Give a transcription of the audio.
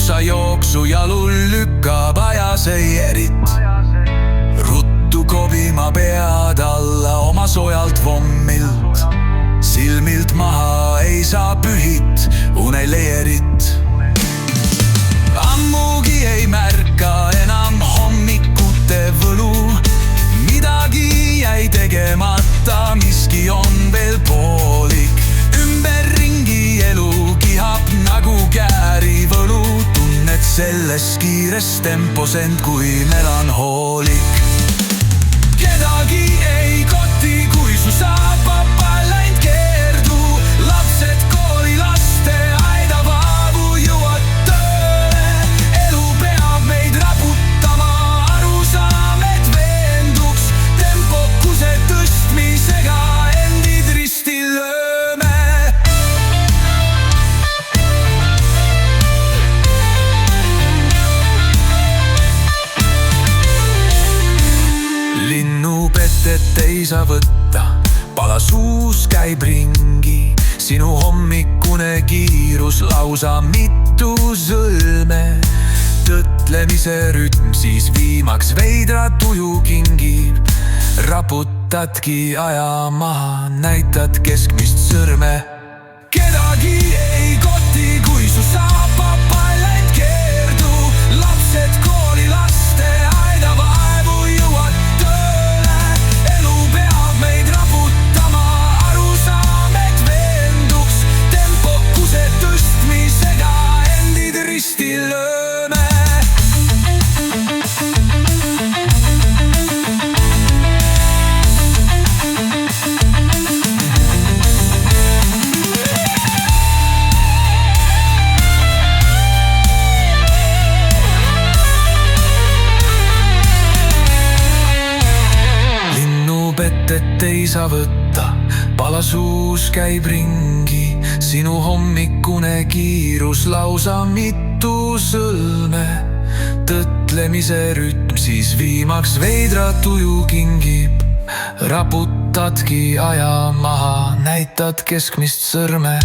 ilusa jooksu jalul lükkab ajaseierit. Ruttu kobima pead alla oma sojalt vommilt. Silmilt maha ei saa pühit uneleerit. Ammugi ei märka enam hommikute võlu. Midagi jäi tegemata, miski on veel poolik. Ümberringi elu kihab nagu käärivõlu. Tunned selles kiires tempos end kui melanhoolik. Kedagi ei koti, kui su saapapa läinud keerdu. Lapsed kooli lasteaeda vaavu jõuad tööle. Elu peab meid raputama, arusaam, et veenduks. Tempokuse tõstmisega endid risti lööme. Linnupetet ei saa võtta, pala suus käib ringi. Sinu hommikune kiirus lausa mitu sõlme. Tõtlemise rütm siis viimaks veidra tuju kingib. Raputadki aja maha, näitad keskmist sõrme. Kedagi ei koti, kui su saapapa läinud keerdu. Lapsed kooli lasteaeda vaevu jõuad tööle. Elu peab meid raputama, arusaam, et veenduks. Tempokuse tõstmisega endid risti lööme. Linnupetet ei saa võtta, pala suus käib ringi. Sinu hommikune kiirus lausa mitu sõlme. Tõtlemise rütm siis viimaks veidra tuju kingib. Raputadki aja maha, näitad keskmist sõrme.